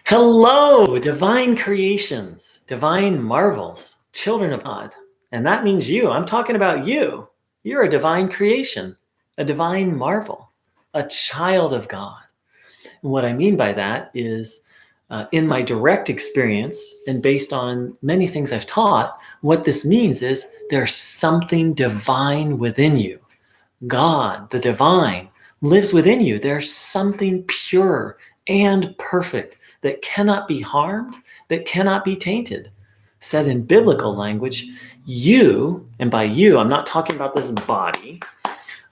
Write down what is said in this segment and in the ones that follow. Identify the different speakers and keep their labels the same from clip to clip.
Speaker 1: Hello, divine creations, divine marvels, children of God. And that means you. I'm talking about you. You're a divine creation, a divine marvel, a child of God. And what I mean by that is, in my direct experience and based on many things I've taught, what this means is there's something divine within you. God, the divine, lives within you. There's something pure and perfect that cannot be harmed, that cannot be tainted. Said in biblical language, you, and by you, I'm not talking about this body,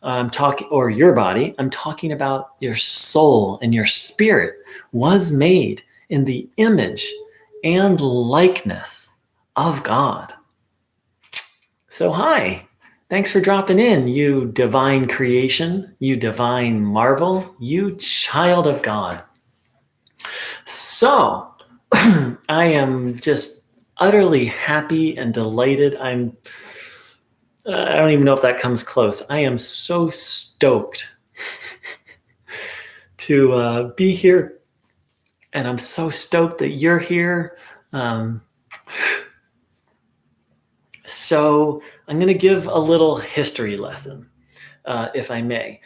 Speaker 1: I'm talking, or your body, I'm talking about your soul and your spirit was made in the image and likeness of God. So, hi. Thanks for dropping in, you divine creation, you divine marvel, you child of God. So, I am just utterly happy and delighted. I don't even know if that comes close. I am so stoked to be here, and I'm so stoked that you're here. So, I'm going to give a little history lesson, if I may.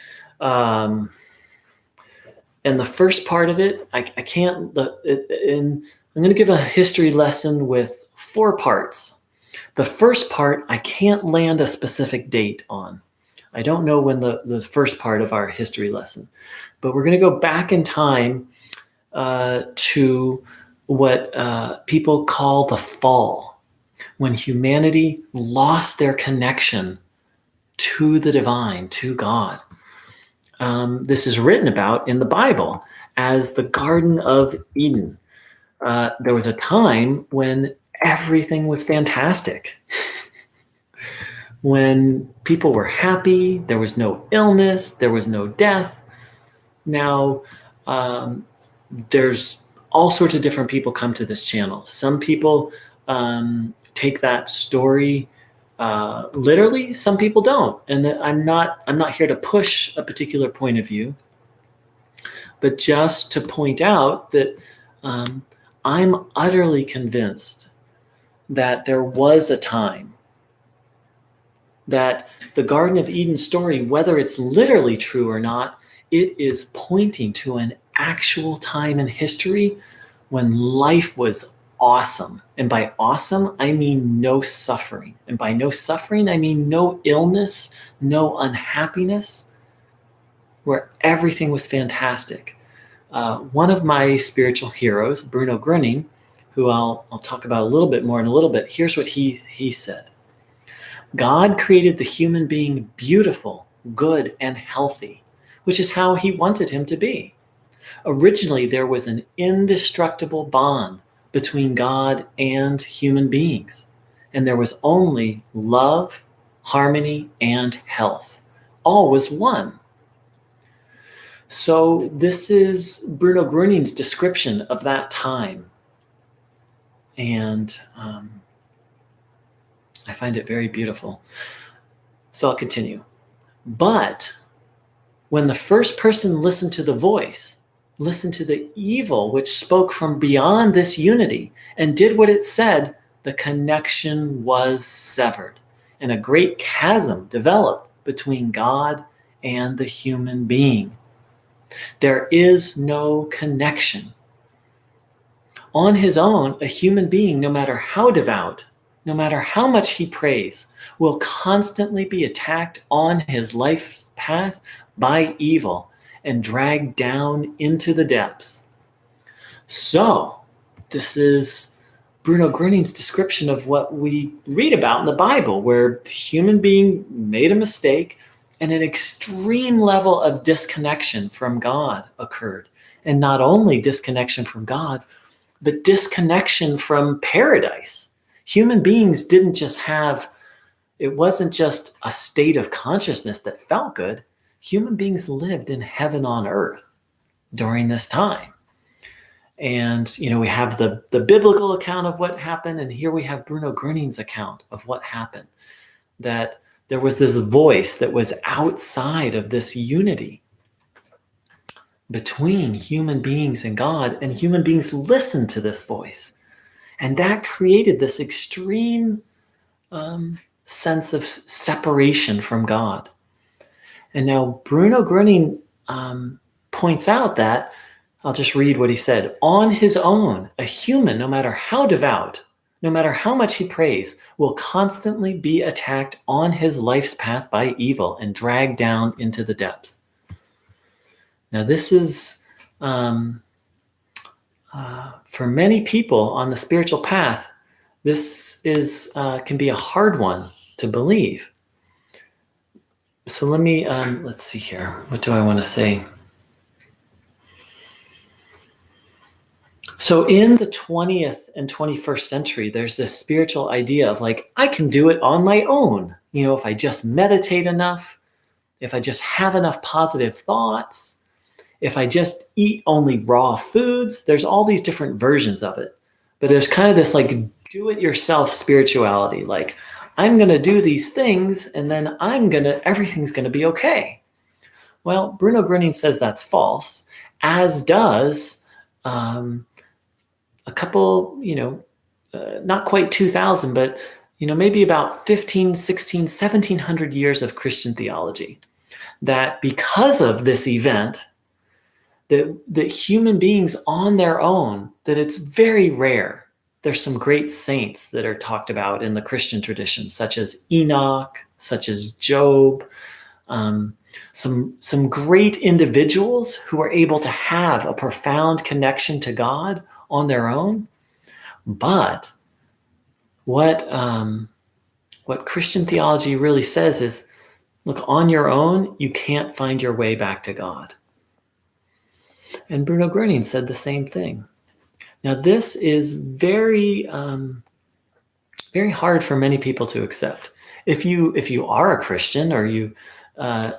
Speaker 1: And the first part of it, I can't, I'm going to give a history lesson with 4 parts. The first part, I can't land a specific date on. I don't know when the first part of our history lesson, but we're going to go back in time to what people call the fall, when humanity lost their connection to the divine, to God. This is written about in the Bible as the Garden of Eden. There was a time when everything was fantastic. When people were happy, there was no illness, there was no death. Now, there's all sorts of different people come to this channel. Some people take that story literally, some people don't. And I'm not here to push a particular point of view, but just to point out that I'm utterly convinced that there was a time that the Garden of Eden story, whether it's literally true or not, it is pointing to an actual time in history when life was awesome. And by awesome, I mean no suffering. And by no suffering, I mean no illness, no unhappiness, where everything was fantastic. One of my spiritual heroes, Bruno Groening, who I'll talk about a little bit more in a little bit, here's what he said. God created the human being beautiful, good, and healthy, which is how he wanted him to be. Originally, there was an indestructible bond between God and human beings, and there was only love, harmony, and health. All was one. So this is Bruno Groening's description of that time. And I find it very beautiful. So I'll continue. But when the first person listened to the voice, listened to the evil which spoke from beyond this unity and did what it said, the connection was severed, and a great chasm developed between God and the human being. There is no connection. On his own, a human being, no matter how devout, no matter how much he prays, will constantly be attacked on his life path by evil and dragged down into the depths. So, this is Bruno Groening's description of what we read about in the Bible, where the human being made a mistake and an extreme level of disconnection from God occurred. And not only disconnection from God, but disconnection from paradise. Human beings didn't just have, it wasn't just a state of consciousness that felt good. Human beings lived in heaven on earth during this time. And, we have the biblical account of what happened, and here we have Bruno Groening's account of what happened. That there was this voice that was outside of this unity. between human beings and God, and human beings listened to this voice. And that created this extreme sense of separation from God. And now Bruno Groening points out that, I'll just read what he said, on his own, a human, no matter how devout, no matter how much he prays, will constantly be attacked on his life's path by evil and dragged down into the depths. Now, this is, for many people on the spiritual path, this is can be a hard one to believe. So let me, let's see here. What do I want to say? So in the 20th and 21st century, there's this spiritual idea of like, I can do it on my own. You know, if I just meditate enough, if I just have enough positive thoughts, if I just eat only raw foods, there's all these different versions of it. But there's kind of this like do-it-yourself spirituality. Like, I'm going to do these things and then everything's going to be okay. Well, Bruno Groening says that's false, as does a couple, not quite 2000, but, maybe about 15, 16, 1700 years of Christian theology. That because of this event, that human beings on their own, that it's very rare. There's some great saints that are talked about in the Christian tradition, such as Enoch, such as Job, some great individuals who are able to have a profound connection to God on their own. But what Christian theology really says is, look, on your own, you can't find your way back to God. And Bruno Groening said the same thing. Now, this is very, very hard for many people to accept. If you are a Christian, or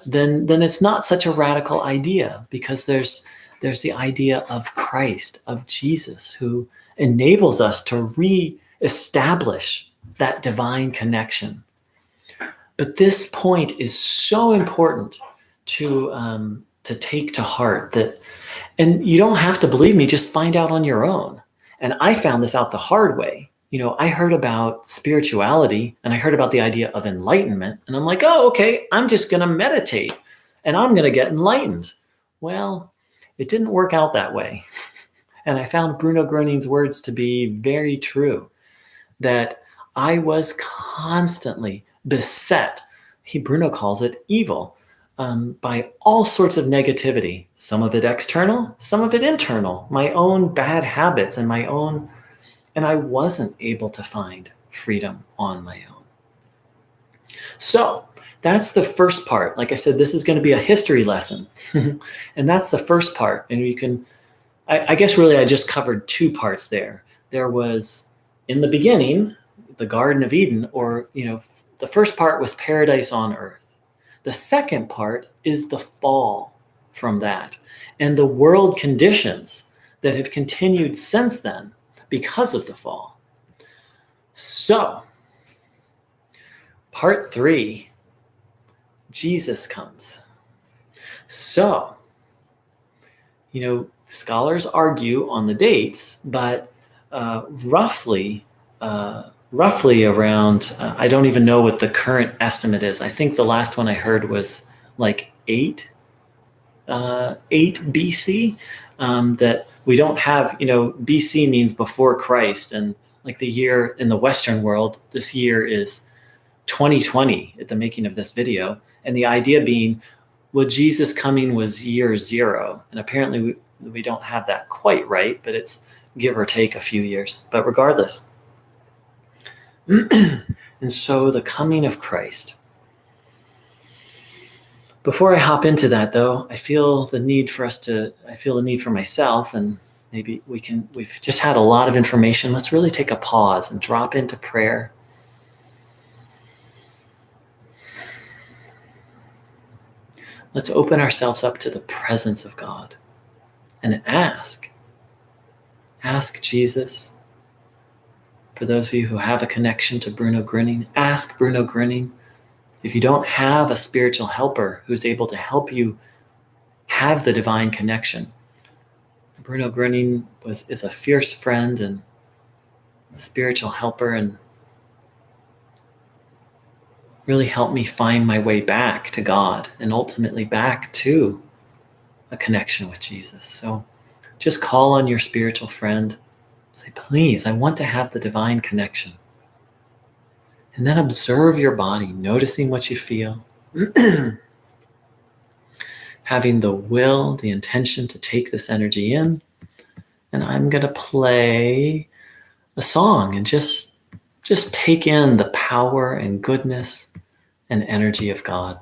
Speaker 1: then it's not such a radical idea, because there's the idea of Christ, of Jesus, who enables us to re-establish that divine connection. But this point is so important to take to heart, that, and you don't have to believe me, just find out on your own. And I found this out the hard way. I heard about spirituality and I heard about the idea of enlightenment, and I'm like, oh, okay, I'm just going to meditate and I'm going to get enlightened. Well, it didn't work out that way. And I found Bruno Groening's words to be very true, that I was constantly beset, Bruno calls it evil, by all sorts of negativity, some of it external, some of it internal, my own bad habits and I wasn't able to find freedom on my own. So that's the first part. Like I said, this is going to be a history lesson. And that's the first part. And I guess really I just covered two parts there. There was, in the beginning, the Garden of Eden, or, the first part was paradise on earth. The second part is the fall from that, and the world conditions that have continued since then because of the fall. So, part 3, Jesus comes. So, scholars argue on the dates, but roughly around, I don't even know what the current estimate is. I think the last one I heard was like 8 BC, that we don't have, BC means before Christ. And like the year in the Western world, this year is 2020 at the making of this video. And the idea being, well, Jesus coming was year 0. And apparently we don't have that quite right, but it's give or take a few years. But regardless. And so the coming of Christ. Before I hop into that, though, I feel the need for myself, and maybe we've just had a lot of information. Let's really take a pause and drop into prayer. Let's open ourselves up to the presence of God and ask Jesus. For those of you who have a connection to Bruno Groening, ask Bruno Groening. If you don't have a spiritual helper who's able to help you have the divine connection. Bruno Groening is a fierce friend and spiritual helper, and really helped me find my way back to God and ultimately back to a connection with Jesus. So just call on your spiritual friend. Say, please, I want to have the divine connection. And then observe your body, noticing what you feel, having the will, the intention to take this energy in. And I'm going to play a song and just take in the power and goodness and energy of God.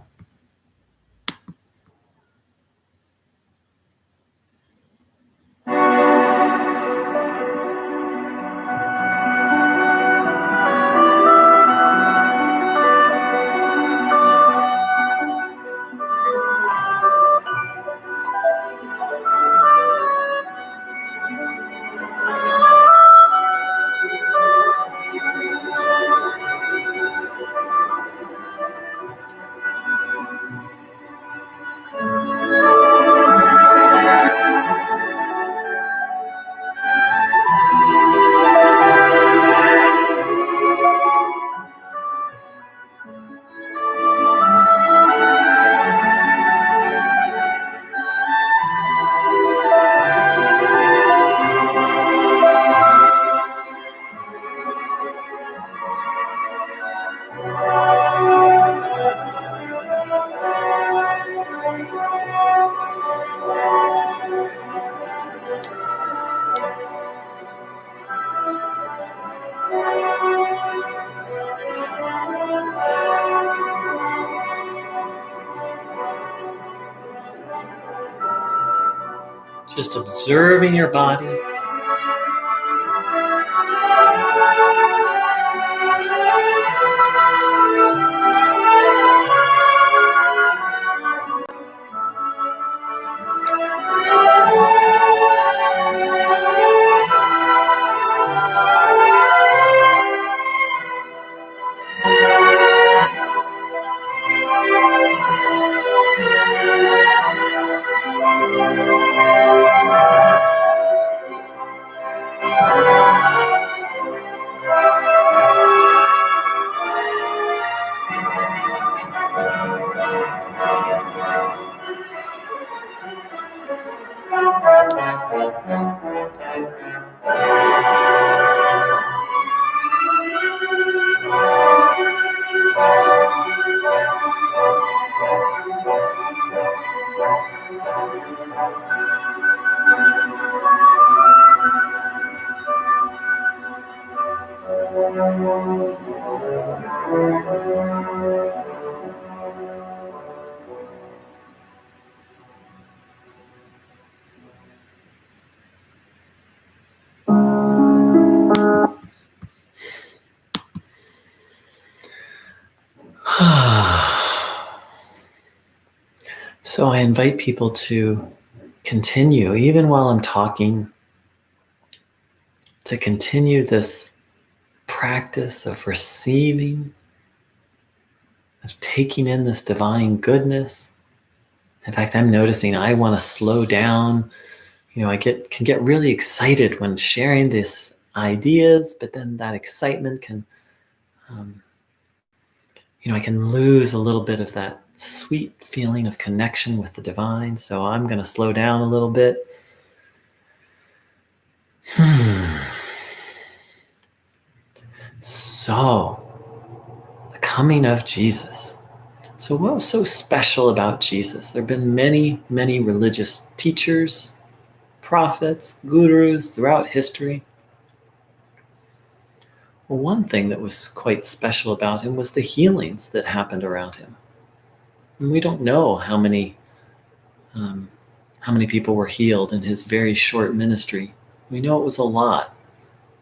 Speaker 1: Just observing your body. So I invite people to continue, even while I'm talking, to continue this practice of receiving, of taking in this divine goodness. In fact, I'm noticing I want to slow down. I can get really excited when sharing these ideas, but then that excitement can, I can lose a little bit of that sweet feeling of connection with the divine. So I'm going to slow down a little bit. So, the coming of Jesus. So what was so special about Jesus? There have been many, many religious teachers, prophets, gurus throughout history. Well, one thing that was quite special about him was the healings that happened around him. And we don't know how many people were healed in his very short ministry. We know it was a lot.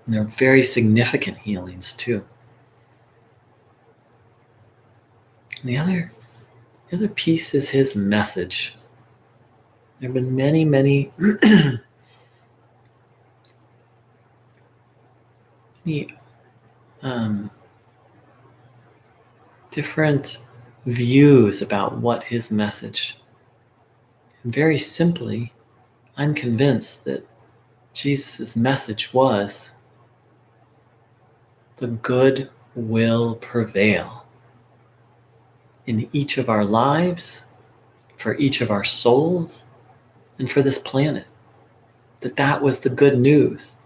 Speaker 1: And they're very significant healings too. And the other piece is his message. There have been many, many, many different views about what his message Very simply, I'm convinced that Jesus' message was, the good will prevail in each of our lives, for each of our souls, and for this planet. That was the good news.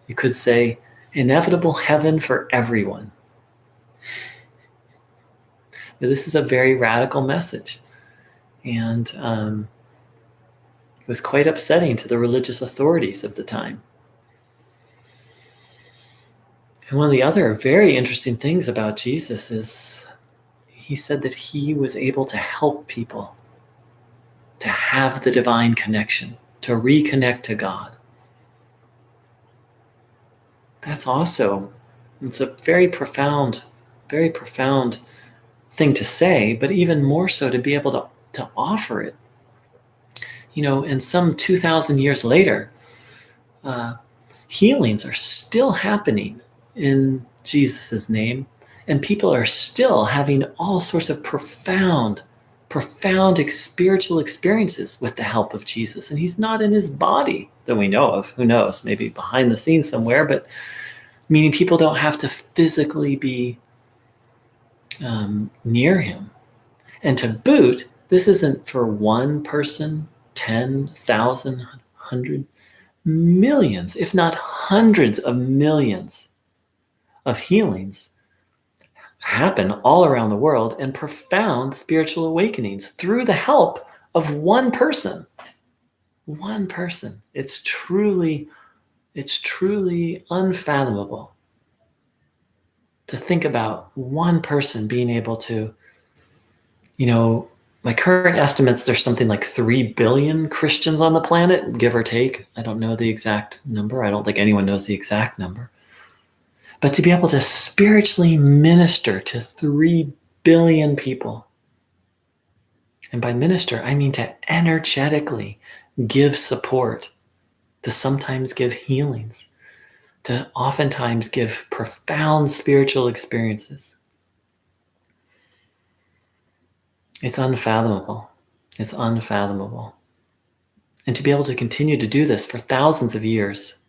Speaker 1: You could say, inevitable heaven for everyone. Now, this is a very radical message. And it was quite upsetting to the religious authorities of the time. And one of the other very interesting things about Jesus is he said that he was able to help people to have the divine connection, to reconnect to God. That's also, it's a very profound thing to say, but even more so to be able to offer it. And some 2,000 years later, healings are still happening in Jesus' name, and people are still having all sorts of profound spiritual experiences with the help of Jesus. And he's not in his body that we know of. Who knows? Maybe behind the scenes somewhere, but meaning people don't have to physically be near him. And to boot, this isn't for one person, 10,000, 100, millions, if not hundreds of millions of healings happen all around the world, and profound spiritual awakenings through the help of one person. One person. It's truly unfathomable to think about one person being able to, my current estimates, there's something like 3 billion Christians on the planet, give or take. I don't know the exact number. I don't think anyone knows the exact number. But to be able to spiritually minister to 3 billion people, and by minister, I mean to energetically give support, to sometimes give healings, to oftentimes give profound spiritual experiences. It's unfathomable. It's unfathomable. And to be able to continue to do this for thousands of years.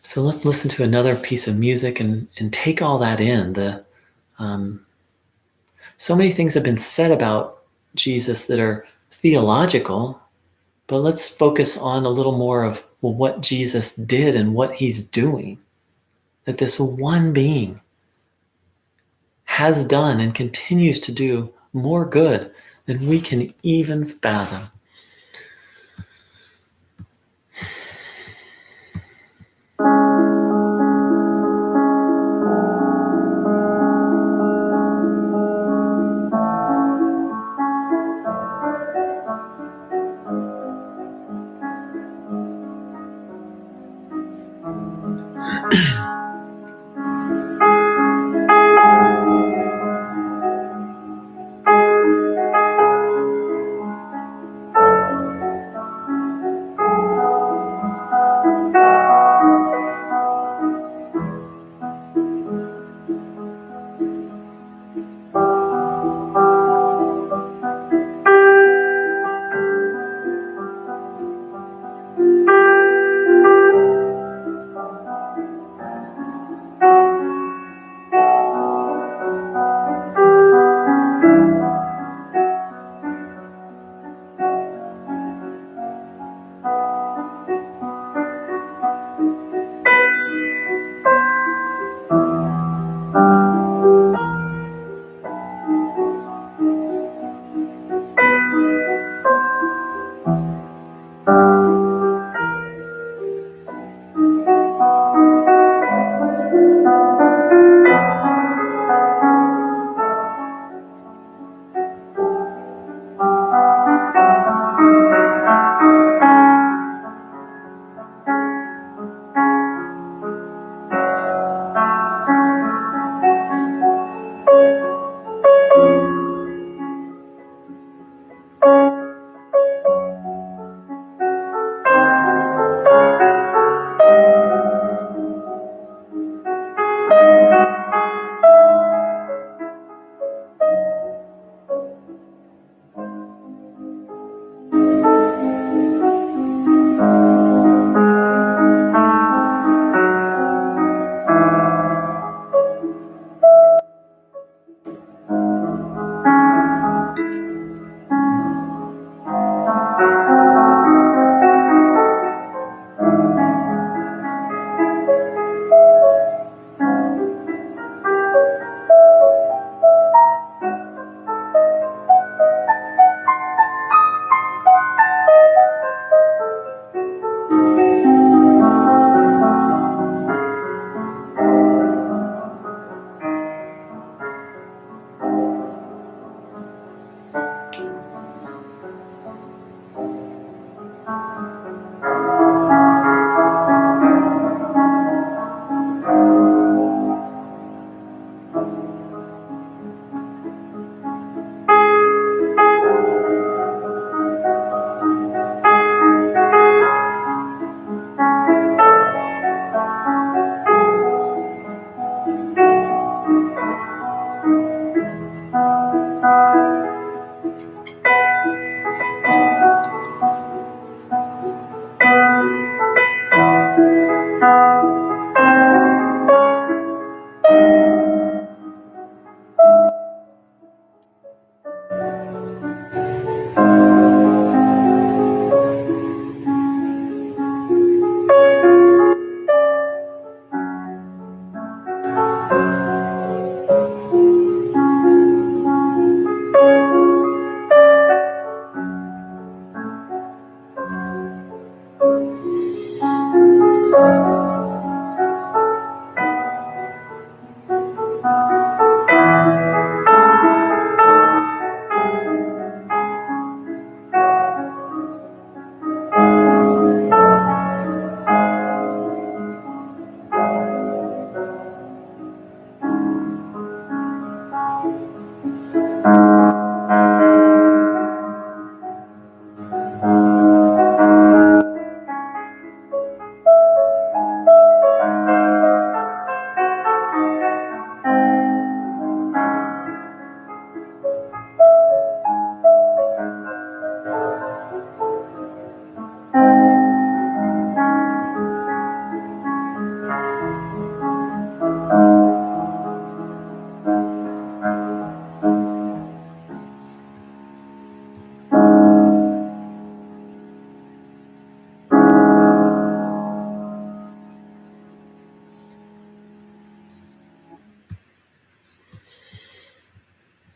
Speaker 1: So let's listen to another piece of music and take all that in. So many things have been said about Jesus that are theological, but let's focus on a little more of what Jesus did and what he's doing. That this one being has done and continues to do more good than we can even fathom.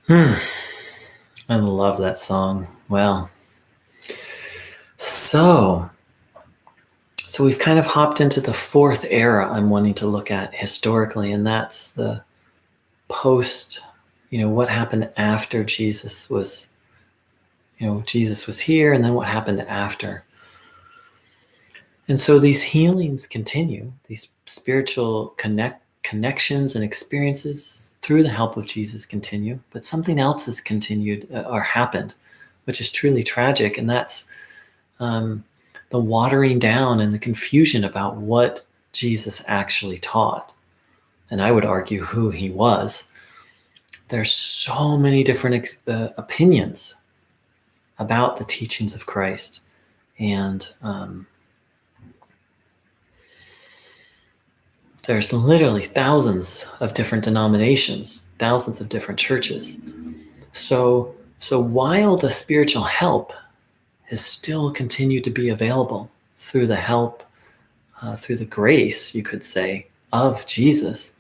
Speaker 1: Hmm. I love that song. Well, so we've kind of hopped into the fourth era I'm wanting to look at historically, and that's the post, what happened after Jesus was here, and then what happened after. And so these healings continue, these spiritual connections and experiences through the help of Jesus continue, but something else has continued or happened, which is truly tragic, and that's the watering down and the confusion about what Jesus actually taught. And I would argue who he was. There's so many different opinions about the teachings of Christ. And there's literally thousands of different denominations, thousands of different churches. So while the spiritual help has still continued to be available through the help, through the grace, you could say, of Jesus,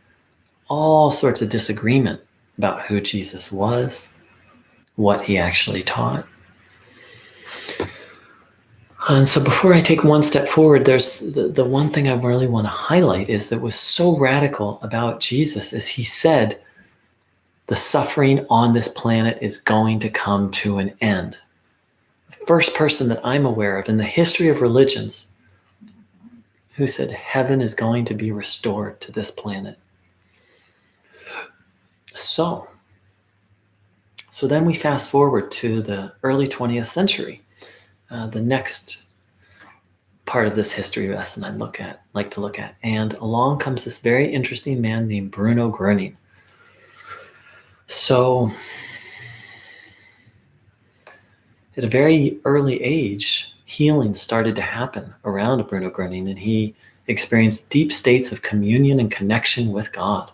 Speaker 1: all sorts of disagreement about who Jesus was, what he actually taught. And so before I take one step forward, there's the one thing I really want to highlight is that was so radical about Jesus is he said, the suffering on this planet is going to come to an end. The first person that I'm aware of in the history of religions who said heaven is going to be restored to this planet. So then we fast forward to the early 20th century, the next part of this history lesson I like to look at. And along comes this very interesting man named Bruno Groening. So at a very early age, healing started to happen around Bruno Groening, and he experienced deep states of communion and connection with God.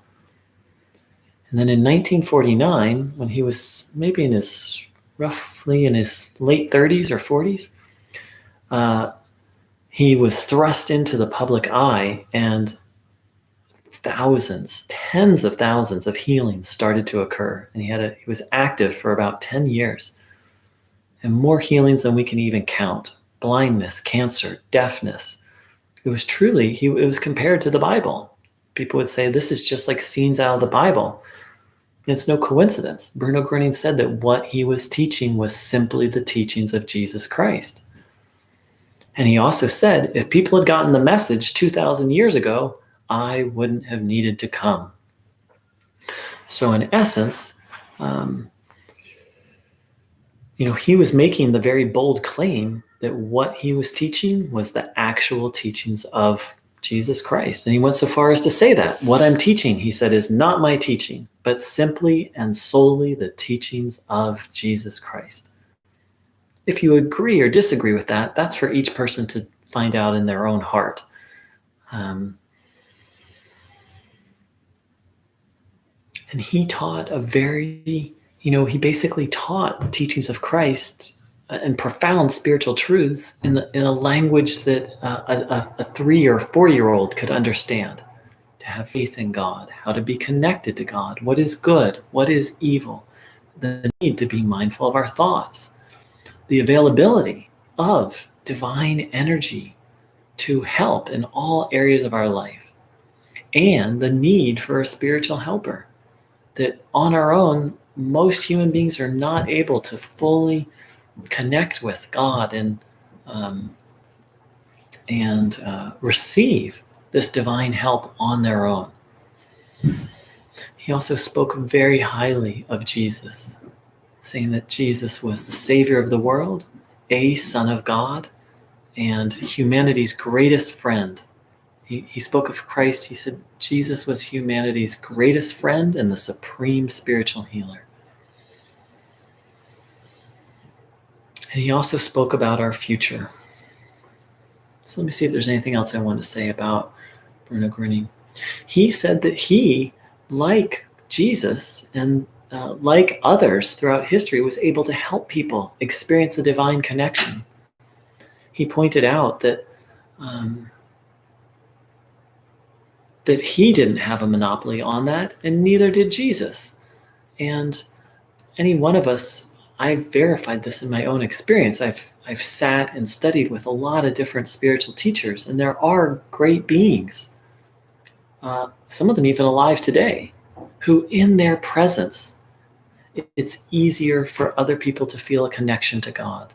Speaker 1: And then in 1949, when he was maybe roughly in his late 30s or 40s, he was thrust into the public eye, and tens of thousands of healings started to occur. And he was active for about 10 years. And more healings than we can even count. Blindness, cancer, deafness. It was truly, it was compared to the Bible. People would say, this is just like scenes out of the Bible. And it's no coincidence. Bruno Groening said that what he was teaching was simply the teachings of Jesus Christ. And he also said, if people had gotten the message 2,000 years ago, I wouldn't have needed to come. So in essence, he was making the very bold claim that what he was teaching was the actual teachings of Jesus Christ. And he went so far as to say that what I'm teaching, he said, is not my teaching, but simply and solely the teachings of Jesus Christ. If you agree or disagree with that, that's for each person to find out in their own heart. And he taught he basically taught the teachings of Christ and profound spiritual truths in a language that a 3 or 4-year-old could understand. To have faith in God, how to be connected to God, what is good, what is evil, the need to be mindful of our thoughts, the availability of divine energy to help in all areas of our life, and the need for a spiritual helper. That on our own, most human beings are not able to fully connect with God and receive this divine help on their own. He also spoke very highly of Jesus, saying that Jesus was the Savior of the world, a Son of God, and humanity's greatest friend. He spoke of Christ. He said Jesus was humanity's greatest friend and the supreme spiritual healer. And he also spoke about our future. So let me see if there's anything else I want to say about Bruno Groening. He said that he, like Jesus and like others throughout history, was able to help people experience a divine connection. He pointed out that he didn't have a monopoly on that, and neither did Jesus. And any one of us, I've verified this in my own experience. I've sat and studied with a lot of different spiritual teachers, and there are great beings, some of them even alive today, who in their presence, it's easier for other people to feel a connection to God.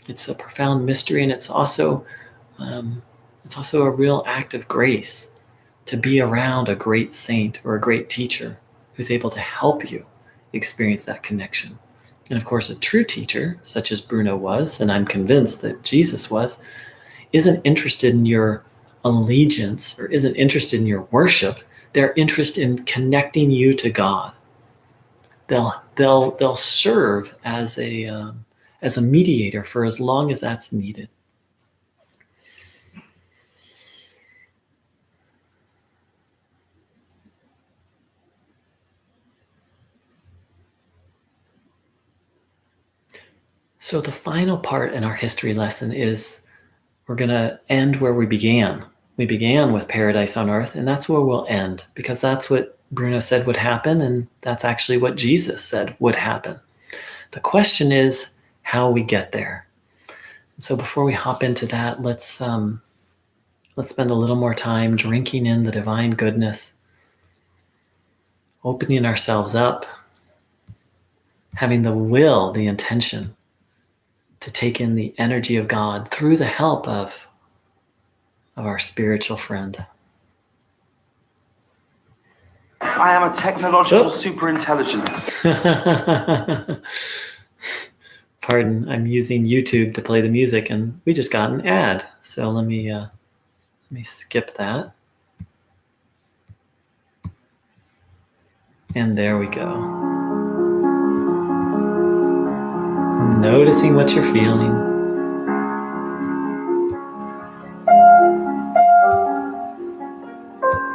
Speaker 1: It's a profound mystery, and it's also a real act of grace to be around a great saint or a great teacher who's able to help you experience that connection. And of course, a true teacher, such as Bruno was, and I'm convinced that Jesus was, isn't interested in your allegiance or isn't interested in your worship. They're interested in connecting you to God. They'll serve as a mediator for as long as that's needed. So the final part in our history lesson is we're going to end where we began. We began with paradise on earth, and that's where we'll end, because that's what Bruno said would happen, and that's actually what Jesus said would happen. The question is how we get there. And so before we hop into that, let's spend a little more time drinking in the divine goodness, opening ourselves up, having the will, the intention to take in the energy of God through the help of our spiritual friend.
Speaker 2: I am a technological superintelligence.
Speaker 1: Pardon, I'm using YouTube to play the music, and we just got an ad. So let me skip that. And there we go. Noticing what you're feeling.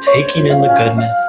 Speaker 1: Taking in the goodness.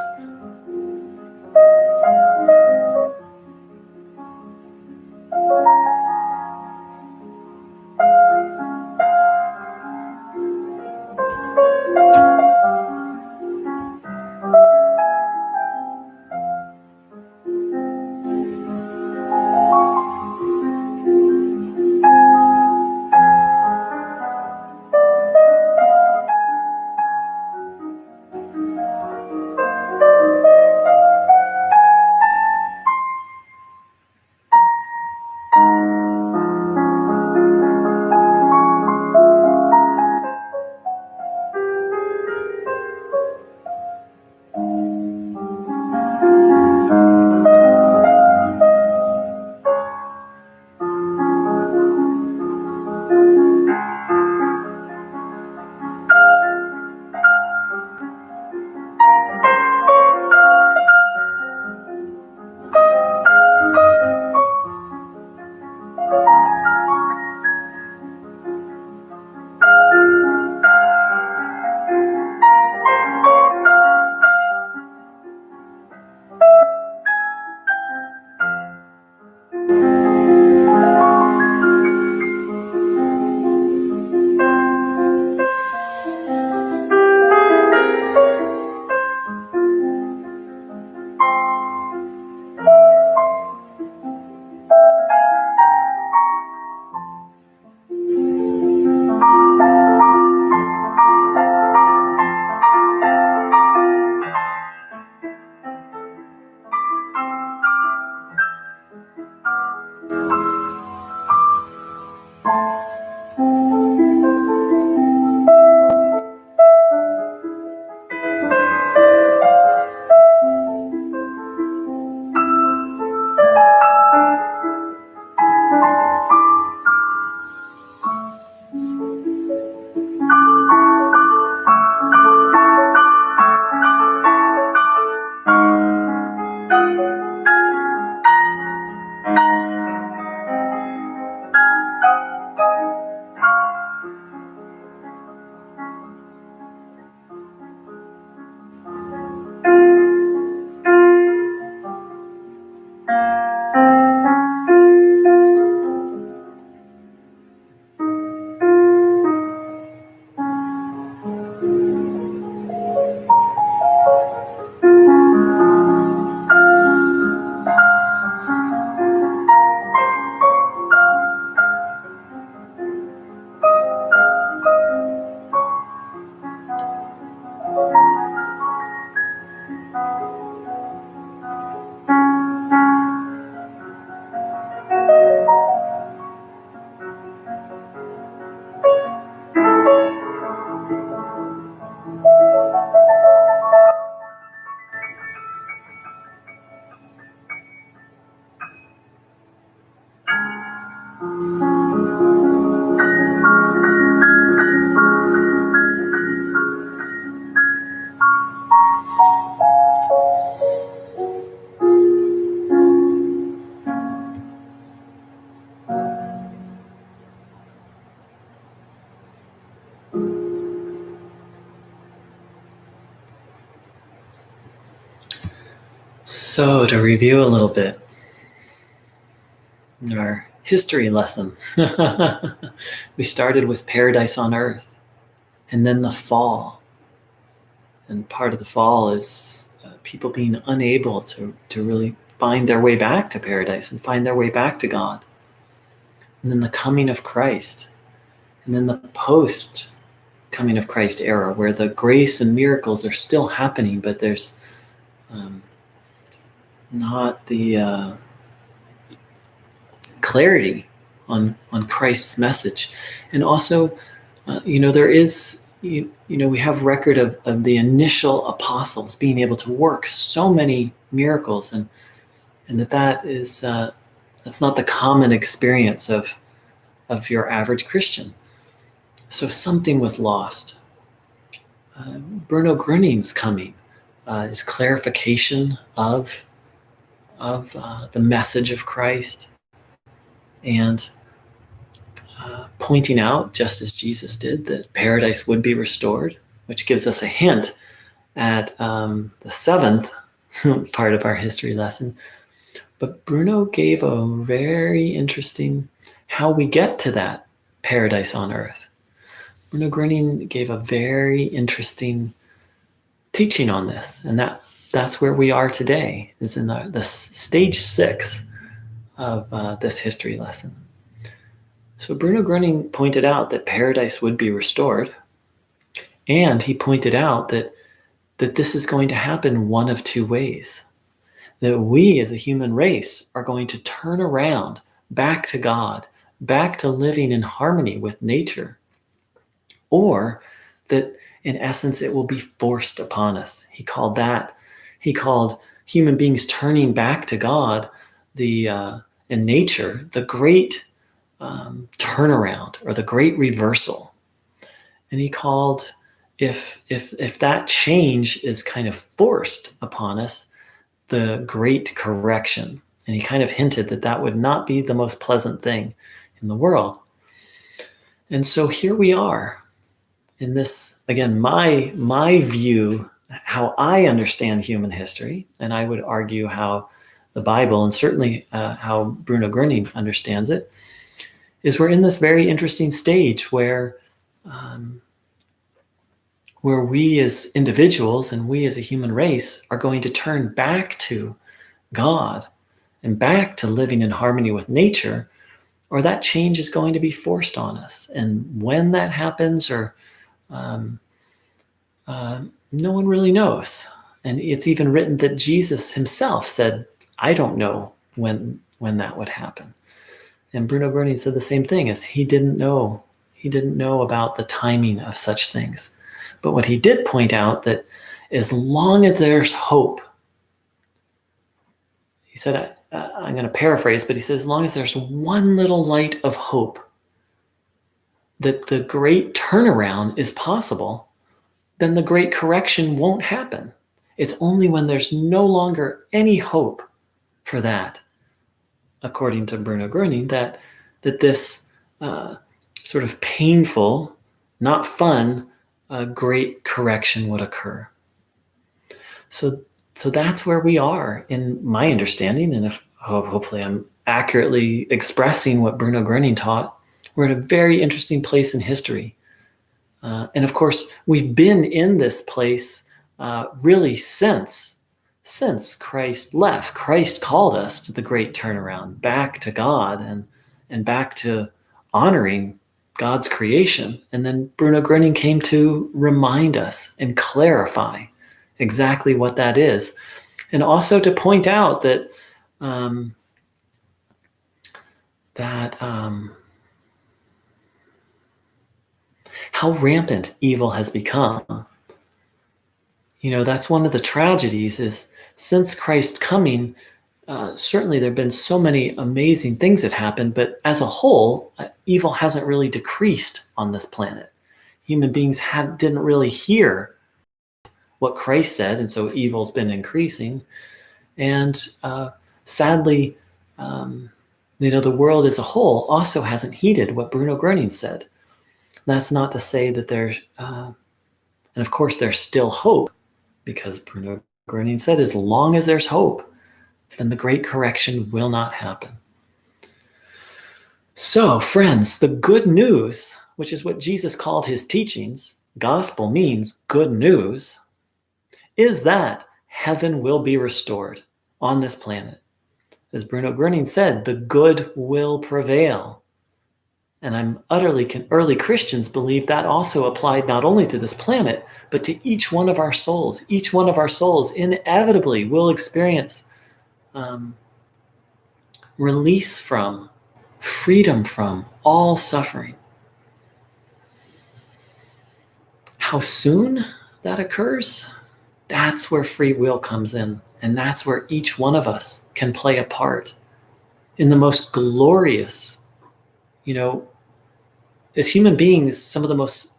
Speaker 1: So, to review a little bit, our history lesson, we started with paradise on earth, and then the fall. And part of the fall is people being unable to really find their way back to paradise and find their way back to God. And then the coming of Christ, and then the post coming of Christ era, where the grace and miracles are still happening, but there's not the clarity on Christ's message. And also, there is, we have record of the initial apostles being able to work so many miracles, and that is that's not the common experience of your average Christian. So something was lost. Bruno Groening's coming is clarification of the message of Christ, and pointing out, just as Jesus did, that paradise would be restored, which gives us a hint at the seventh part of our history lesson. But Bruno gave a very interesting how we get to that paradise on earth. Bruno Groening gave a very interesting teaching on this, and that's where we are today, is in the stage 6 of this history lesson. So Bruno Groening pointed out that paradise would be restored, and he pointed out that this is going to happen one of two ways. That we as a human race are going to turn around back to God, back to living in harmony with nature, or that in essence it will be forced upon us. He called human beings turning back to God, in nature, the great turnaround, or the great reversal. And he called, if that change is kind of forced upon us, the great correction. And he kind of hinted that would not be the most pleasant thing in the world. And so here we are in this, again, my view, how I understand human history, and I would argue how the Bible, and certainly how Bruno Groening understands it, is we're in this very interesting stage where we as individuals and we as a human race are going to turn back to God and back to living in harmony with nature, or that change is going to be forced on us. And when that happens, or no one really knows. And it's even written that Jesus himself said, I don't know when that would happen. And Bruno Groening said the same thing, as he didn't know about the timing of such things. But what he did point out, that as long as there's hope, he said, I'm going to paraphrase, but he says, as long as there's one little light of hope that the great turnaround is possible, then the great correction won't happen. It's only when there's no longer any hope for that, according to Bruno Groening, that this sort of painful, not fun, great correction would occur. So that's where we are in my understanding, and if hopefully I'm accurately expressing what Bruno Groening taught. We're at a very interesting place in history. And of course, we've been in this place really since Christ left. Christ called us to the great turnaround, back to God and back to honoring God's creation. And then Bruno Groening came to remind us and clarify exactly what that is. And also to point out that how rampant evil has become. That's one of the tragedies, is since Christ's coming, certainly there have been so many amazing things that happened, but as a whole, evil hasn't really decreased on this planet. Human beings didn't really hear what Christ said, and so evil's been increasing. And sadly, the world as a whole also hasn't heeded what Bruno Groening said. That's not to say that there's, and of course there's still hope, because Bruno Groening said, as long as there's hope, then the great correction will not happen. So, friends, the good news, which is what Jesus called his teachings, gospel means good news, is that heaven will be restored on this planet. As Bruno Groening said, the good will prevail. And early Christians believed that also applied not only to this planet, but to each one of our souls. Each one of our souls inevitably will experience release from, freedom from all suffering. How soon that occurs? That's where free will comes in. And that's where each one of us can play a part in the most glorious, as human beings, some of the most,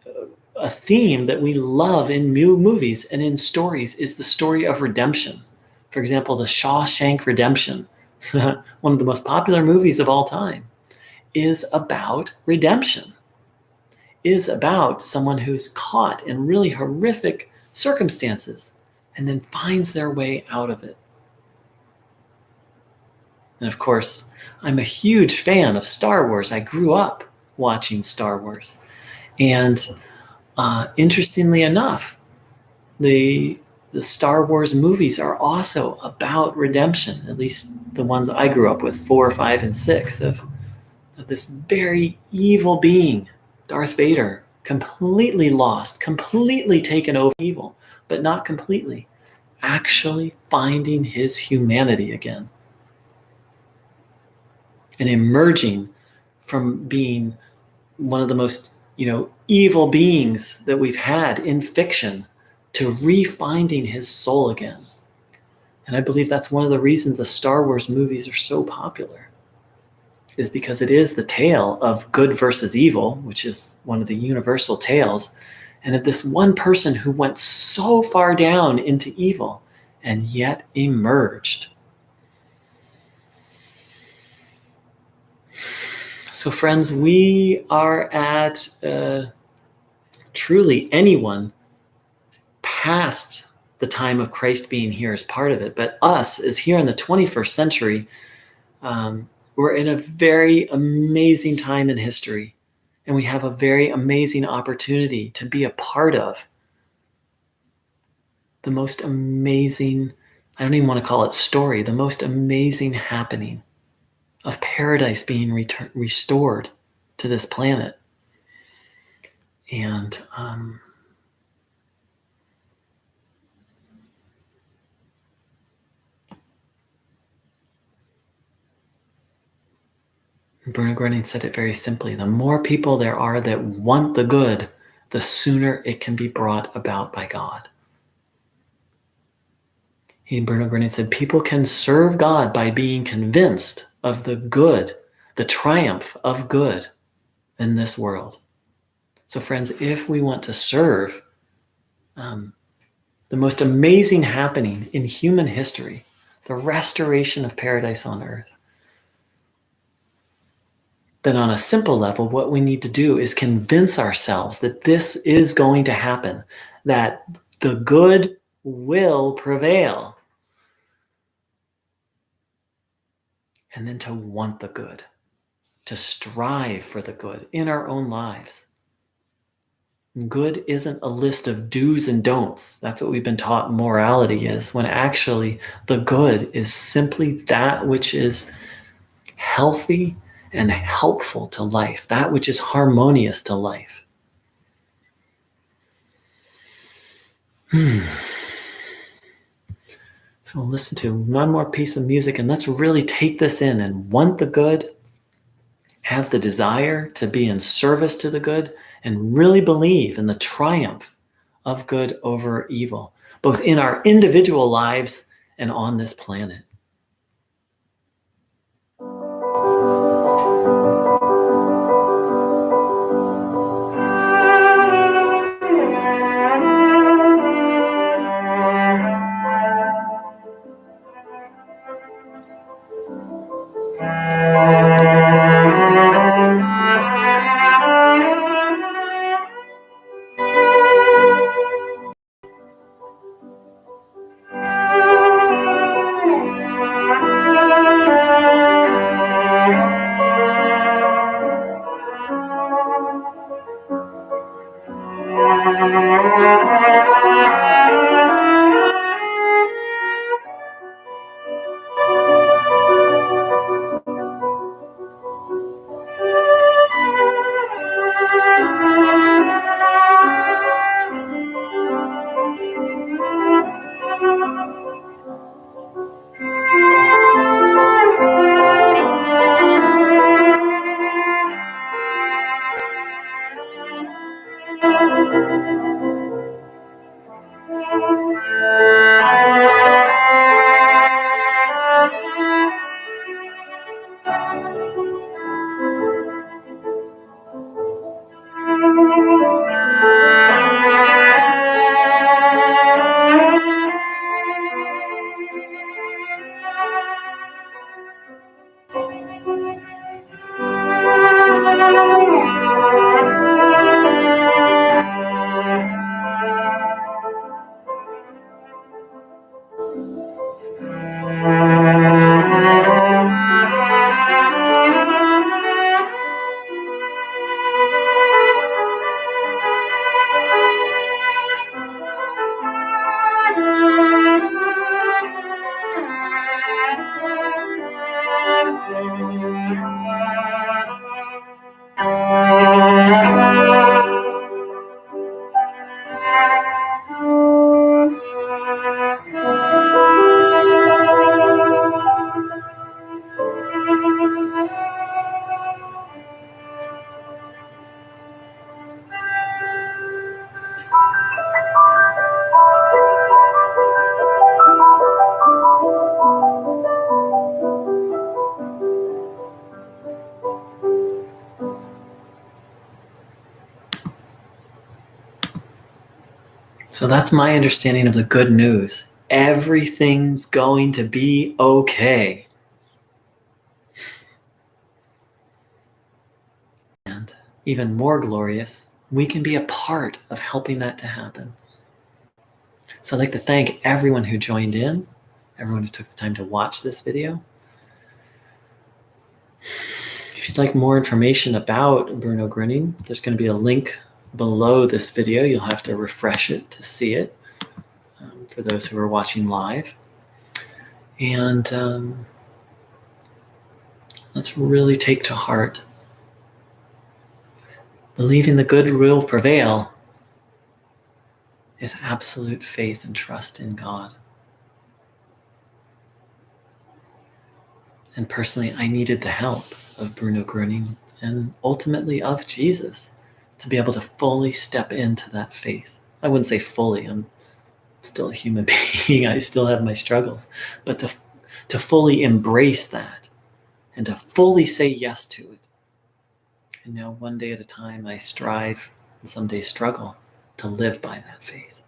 Speaker 1: a theme that we love in movies and in stories is the story of redemption. For example, the Shawshank Redemption, one of the most popular movies of all time, is about redemption, is about someone who's caught in really horrific circumstances and then finds their way out of it. And of course, I'm a huge fan of Star Wars. I grew up watching Star Wars. And interestingly enough, the Star Wars movies are also about redemption, at least the ones I grew up with, 4, 5, and 6, of this very evil being, Darth Vader, completely lost, completely taken over evil, but not completely, actually finding his humanity again and emerging from being one of the most, evil beings that we've had in fiction to refinding his soul again. And I believe that's one of the reasons the Star Wars movies are so popular, is because it is the tale of good versus evil, which is one of the universal tales, and of this one person who went so far down into evil and yet emerged. So, friends, we are at truly anyone past the time of Christ being here is part of it. But us, as here in the 21st century, we're in a very amazing time in history. And we have a very amazing opportunity to be a part of the most amazing, I don't even want to call it story, the most amazing happening of paradise being restored to this planet. And Bruno Groening said it very simply: the more people there are that want the good, the sooner it can be brought about by God. Bruno Groening said, people can serve God by being convinced of the good, the triumph of good in this world. So friends, if we want to serve the most amazing happening in human history, the restoration of paradise on earth, then on a simple level, what we need to do is convince ourselves that this is going to happen, that the good will prevail. And then to want the good, to strive for the good in our own lives. Good isn't a list of do's and don'ts. That's what we've been taught morality is, when actually the good is simply that which is healthy and helpful to life, that which is harmonious to life. So we'll listen to one more piece of music and let's really take this in and want the good, have the desire to be in service to the good, and really believe in the triumph of good over evil, both in our individual lives and on this planet. So that's my understanding of the good news. Everything's going to be okay. And even more glorious, we can be a part of helping that to happen. So I'd like to thank everyone who joined in, everyone who took the time to watch this video. If you'd like more information about Bruno Groening, there's going to be a link below this video. You'll have to refresh it to see it for those who are watching live. And let's really take to heart believing the good will prevail is absolute faith and trust in God. And personally, I needed the help of Bruno Groening and ultimately of Jesus to be able to fully step into that faith. I wouldn't say fully, I'm still a human being, I still have my struggles, but to fully embrace that and to fully say yes to it. And now one day at a time, I strive and some days struggle to live by that faith.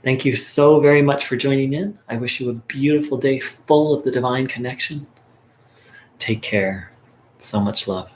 Speaker 1: Thank you so very much for joining in. I wish you a beautiful day full of the divine connection. Take care. So much love.